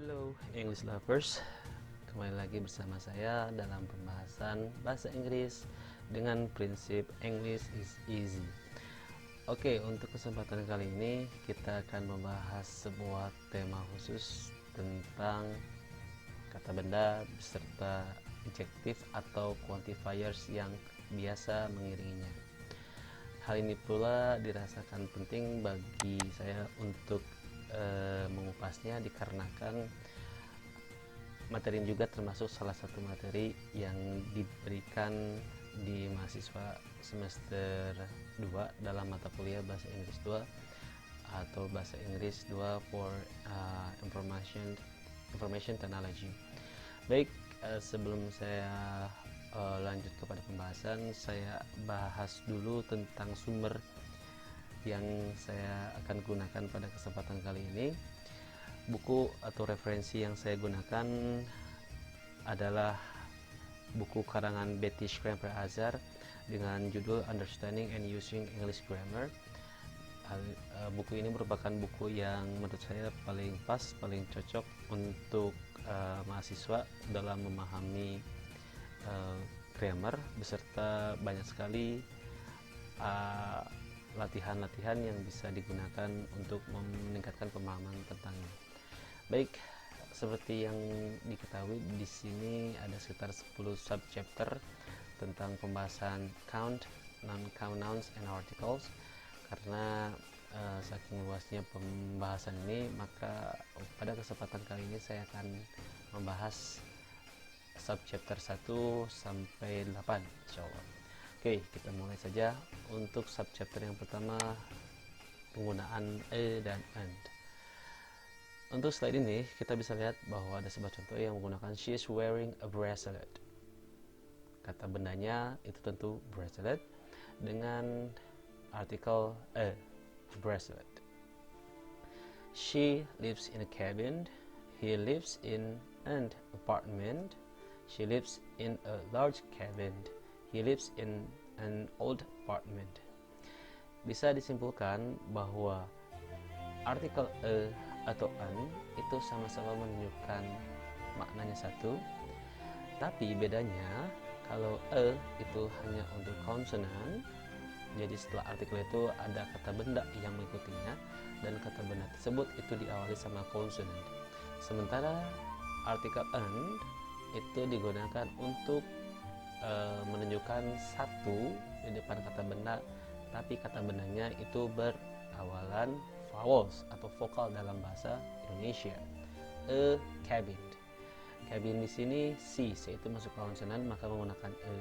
Hello English lovers, kembali lagi bersama saya dalam pembahasan bahasa Inggris dengan prinsip English is easy. Oke, untuk kesempatan kali ini kita akan membahas sebuah tema khusus tentang kata benda beserta adjektif atau quantifiers yang biasa mengiringinya. Hal ini pula dirasakan penting bagi saya untuk mengupasnya dikarenakan materi ini juga termasuk salah satu materi yang diberikan di mahasiswa semester 2 dalam mata kuliah bahasa Inggris 2 atau bahasa Inggris 2 for information technology. Baik, sebelum saya lanjut kepada pembahasan, saya bahas dulu tentang sumber yang saya akan gunakan pada kesempatan kali ini. Buku atau referensi yang saya gunakan adalah buku karangan Betty Schreiber-Azar dengan judul Understanding and Using English Grammar. Buku ini merupakan buku yang menurut saya paling pas, paling cocok untuk mahasiswa dalam memahami grammar beserta banyak sekali latihan-latihan yang bisa digunakan untuk meningkatkan pemahaman tentangnya. Baik, seperti yang diketahui di sini ada sekitar 10 subchapter tentang pembahasan count, non-count nouns and articles. Karena saking luasnya pembahasan ini, maka pada kesempatan kali ini saya akan membahas subchapter 1 sampai 8 insyaallah. Oke, kita mulai saja. Untuk subchapter yang pertama, penggunaan e dan and. Untuk slide ini kita bisa lihat bahwa ada sebuah contoh yang menggunakan she is wearing a bracelet. Kata bendanya itu tentu bracelet dengan artikel a, bracelet. She lives in a cabin. He lives in an apartment. She lives in a large cabin. He lives in an old apartment. Bisa disimpulkan bahwa artikel a atau an itu sama-sama menunjukkan maknanya satu, tapi bedanya kalau a itu hanya untuk konsonan, jadi setelah artikel itu ada kata benda yang mengikutinya dan kata benda tersebut itu diawali sama konsonan. Sementara artikel an itu digunakan untuk menunjukkan satu di depan kata benda, tapi kata bendanya itu berawalan vowels atau vokal dalam bahasa Indonesia. A cabin. Cabin di sini C itu masuk konsonan maka menggunakan e.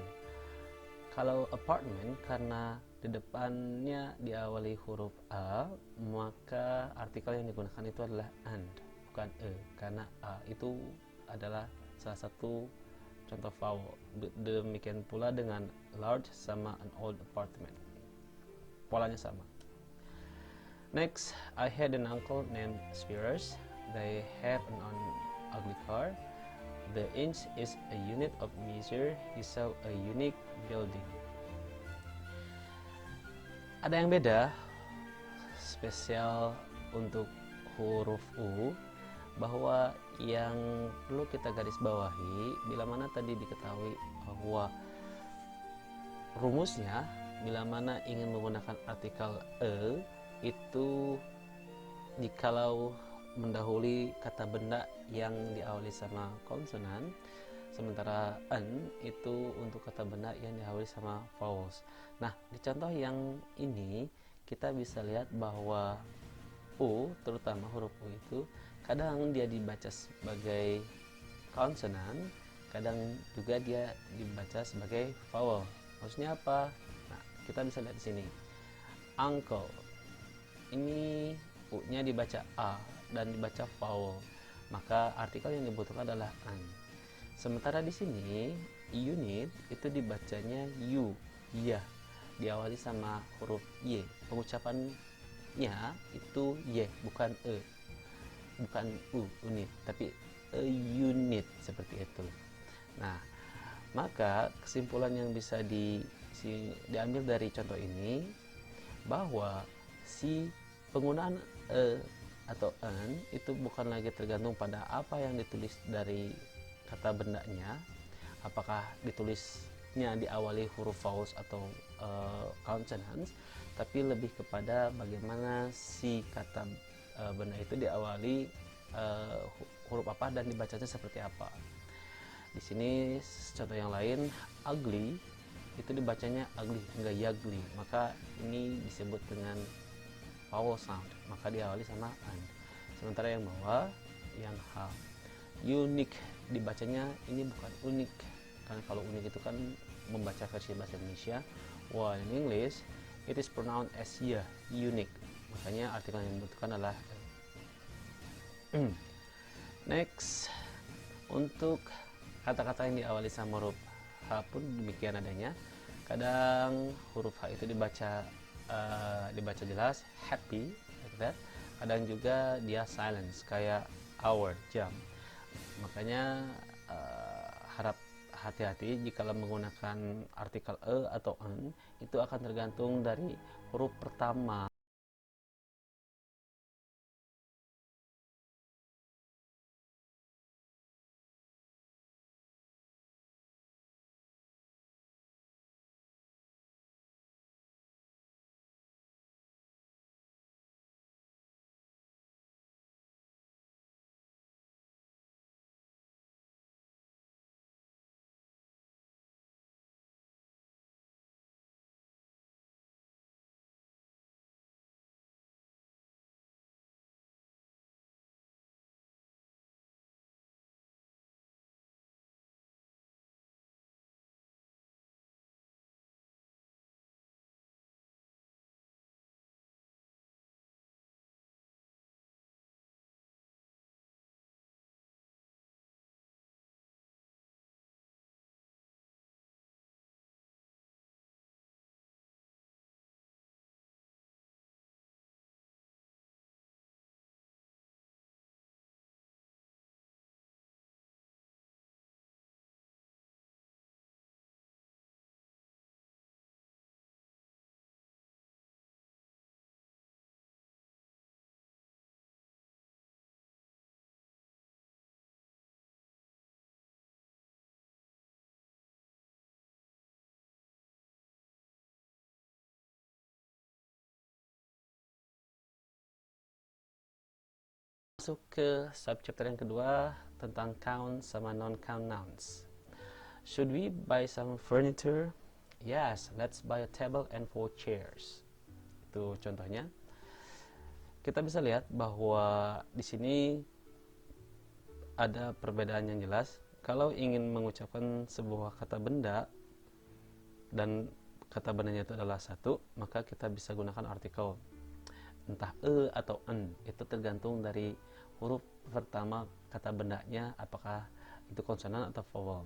Kalau apartment karena di depannya diawali huruf a, maka artikel yang digunakan itu adalah and, bukan e, karena a itu adalah salah satu contoh vowel. Demikian pula dengan large sama an old apartment, polanya sama. Next, I had an uncle named Spiros. They have an ugly car. The inch is a unit of measure. He saw a unique building. Ada yang beda spesial untuk huruf U, bahwa yang perlu kita garis bawahi bila mana tadi diketahui bahwa rumusnya bila mana ingin menggunakan artikel e itu jikalau mendahului kata benda yang diawali sama konsonan, sementara an itu untuk kata benda yang diawali sama vowels. Nah, di contoh yang ini kita bisa lihat bahwa U, terutama huruf U itu kadang dia dibaca sebagai konsonan, kadang juga dia dibaca sebagai vowel. Maksudnya apa? Nah, kita bisa lihat di sini. Uncle. Ini U-nya dibaca A dan dibaca vowel. Maka artikel yang dibutuhkan adalah an. Sementara di sini unit itu dibacanya U, ya, diawali sama huruf Y. Pengucapannya itu Y, bukan E, bukan U, unit, tapi a unit, seperti itu. Nah, maka kesimpulan yang bisa diambil dari contoh ini bahwa si penggunaan atau an itu bukan lagi tergantung pada apa yang ditulis dari kata bendanya, apakah ditulisnya diawali huruf vowels atau consonants, tapi lebih kepada bagaimana si kata benda itu diawali huruf apa dan dibacanya seperti apa. Di sini contoh yang lain, ugly itu dibacanya ugly, enggak yagli, maka ini disebut dengan vowel sound, maka diawali sama an. Sementara yang bawah, yang h, unique dibacanya ini bukan unik, karena kalau unik itu kan membaca versi bahasa Indonesia, while in English it is pronounced as ya, unique, makanya artikel yang dibutuhkan adalah next. Untuk kata-kata yang diawali sama huruf H pun demikian adanya. Kadang huruf H itu dibaca jelas, happy, like that. Kadang juga dia silence, kayak hour, jam. Makanya harap hati-hati jika menggunakan artikel atau an, itu akan tergantung dari huruf pertama. Masuk ke subchapter yang kedua tentang count sama non-count nouns. Should we buy some furniture? Yes, let's buy a table and 4 chairs. Itu contohnya. Kita bisa lihat bahwa di sini ada perbedaan yang jelas. Kalau ingin mengucapkan sebuah kata benda dan kata bendanya itu adalah satu, maka kita bisa gunakan artikel. Entah atau en, itu tergantung dari huruf pertama kata bendanya, apakah itu konsonan atau vowel.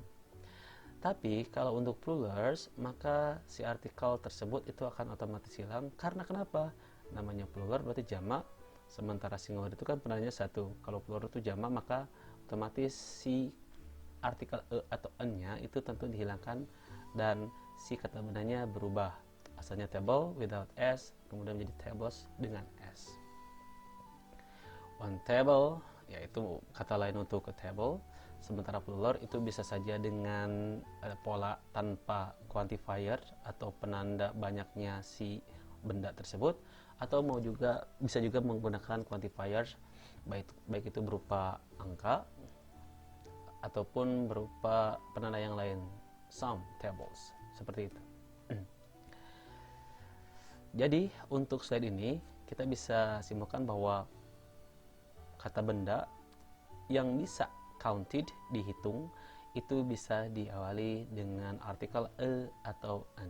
Tapi kalau untuk plurals, maka si artikel tersebut itu akan otomatis hilang. Karena kenapa? Namanya plural berarti jamak, sementara singular itu kan penandanya satu. Kalau plural itu jamak, maka otomatis si artikel atau en-nya itu tentu dihilangkan dan si kata bendanya berubah. Asalnya table without s, kemudian menjadi tables dengan s. One table, yaitu kata lain untuk a table. Sementara plural itu bisa saja dengan pola tanpa quantifier atau penanda banyaknya si benda tersebut, atau bisa juga menggunakan quantifier, baik itu berupa angka ataupun berupa penanda yang lain, some tables, seperti itu. Jadi untuk slide ini kita bisa simpulkan bahwa kata benda yang bisa counted, dihitung, itu bisa diawali dengan artikel atau an.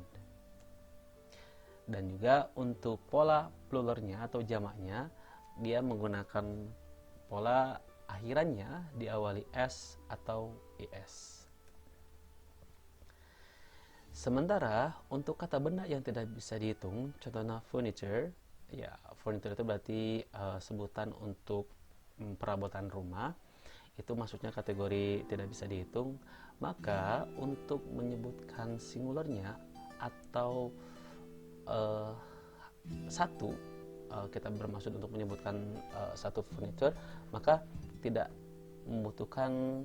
Dan juga untuk pola pluralnya atau jamaknya, dia menggunakan pola akhirannya diawali s atau es. Sementara untuk kata benda yang tidak bisa dihitung, contohnya furniture, ya furniture itu berarti sebutan untuk perabotan rumah, itu maksudnya kategori tidak bisa dihitung. Maka untuk menyebutkan singularnya atau satu kita bermaksud untuk menyebutkan satu furniture, maka tidak membutuhkan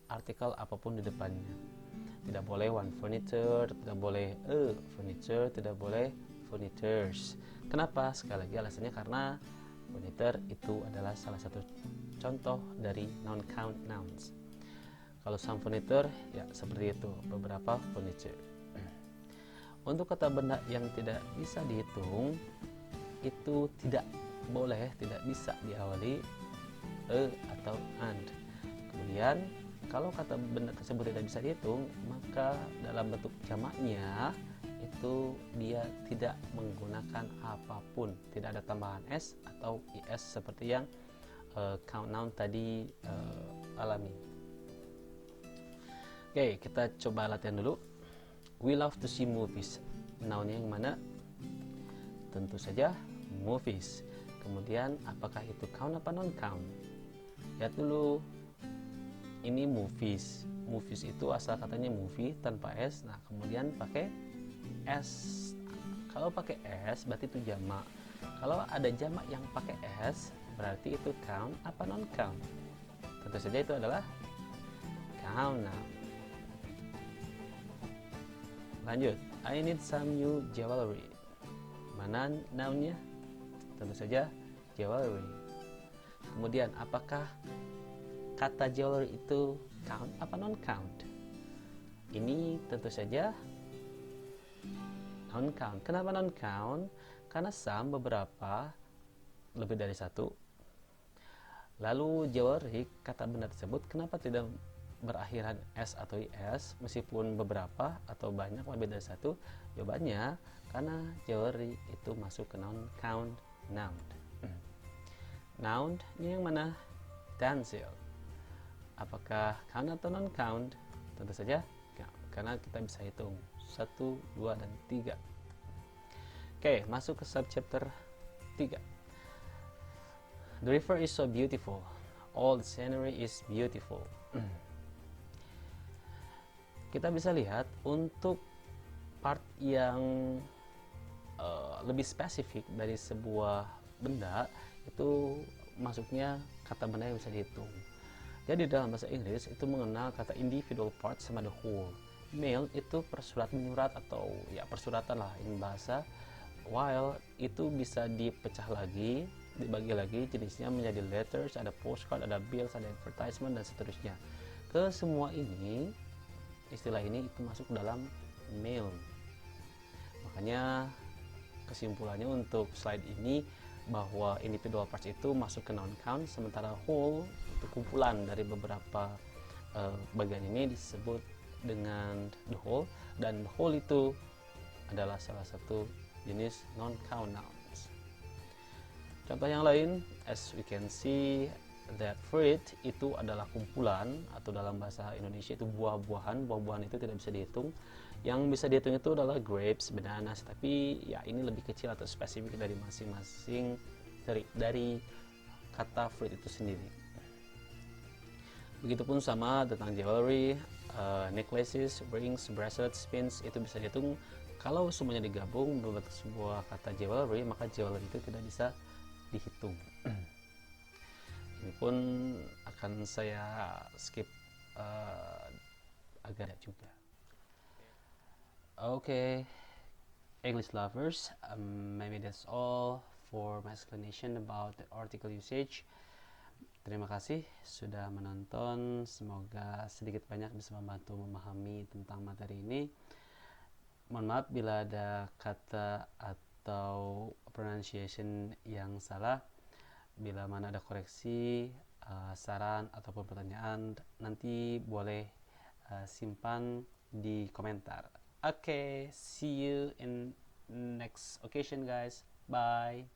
artikel apapun di depannya. Tidak boleh one furniture, tidak boleh a furniture, tidak boleh furnitures. Kenapa? Sekali lagi alasannya karena furniture itu adalah salah satu contoh dari non-count nouns. Kalau some furniture, ya seperti itu, beberapa furniture. Untuk kata benda yang tidak bisa dihitung, itu tidak boleh, tidak bisa diawali a atau and. Kemudian kalau kata benda tersebut tidak bisa dihitung, maka dalam bentuk jamaknya itu dia tidak menggunakan apapun, tidak ada tambahan s atau is seperti yang count noun tadi alami. Oke, kita coba latihan dulu. We love to see movies. Nounnya yang mana? Tentu saja movies. Kemudian apakah itu count apa non count? Lihat dulu. Ini movies. Movies itu asal katanya movie tanpa s. Nah, kemudian pakai s. Kalau pakai s berarti itu jamak. Kalau ada jamak yang pakai s, berarti itu count apa non count? Tentu saja itu adalah count noun. Lanjut, I need some new jewelry. Mana nounnya? Tentu saja jewelry. Kemudian apakah kata jewelry itu count apa non count? Ini tentu saja non count. Kenapa non count? Karena some beberapa, lebih dari satu. Lalu jewelry, kata benda tersebut kenapa tidak berakhiran s atau is meskipun beberapa atau banyak, lebih dari satu? Jawabannya karena jewelry itu masuk ke non count noun. Noun yang mana? Utensil. Apakah count atau non count? Tentu saja count, karena kita bisa hitung 1, 2, dan 3. Oke, masuk ke subchapter 3. The river is so beautiful. All the scenery is beautiful. Kita bisa lihat untuk part yang lebih spesifik dari sebuah benda itu masuknya kata benda yang bisa dihitung. Jadi dalam bahasa Inggris itu mengenal kata individual part sama the whole. Mail itu persurat menyurat atau ya persuratan lah ini bahasa. While itu bisa dipecah lagi, dibagi lagi jenisnya menjadi letters, ada postcard, ada bills, ada advertisement, dan seterusnya. Ke semua ini, istilah ini itu masuk dalam mail. Makanya kesimpulannya untuk slide ini bahwa individual parts itu masuk ke noun count, sementara whole itu kumpulan dari beberapa bagian ini disebut dengan the whole, dan whole itu adalah salah satu jenis non count nouns. Contoh yang lain, as we can see that fruit itu adalah kumpulan, atau dalam bahasa Indonesia itu buah-buahan. Buah-buahan itu tidak bisa dihitung. Yang bisa dihitung itu adalah grapes, bananas, tapi ya ini lebih kecil atau spesifik dari masing-masing dari kata fruit itu sendiri. Begitupun sama tentang jewelry, necklaces, rings, bracelets, pins, itu bisa dihitung. Kalau semuanya digabung membentuk sebuah kata jewelry, maka jewelry itu tidak bisa dihitung. Ini pun akan saya skip agak juga. Okay, English lovers, maybe that's all for my explanation about the article usage. Terima kasih sudah menonton. Semoga sedikit banyak bisa membantu memahami tentang materi ini. Mohon maaf bila ada kata atau pronunciation yang salah. Bila mana ada koreksi, saran ataupun pertanyaan, nanti boleh simpan di komentar. Okay, see you in next occasion, guys. Bye.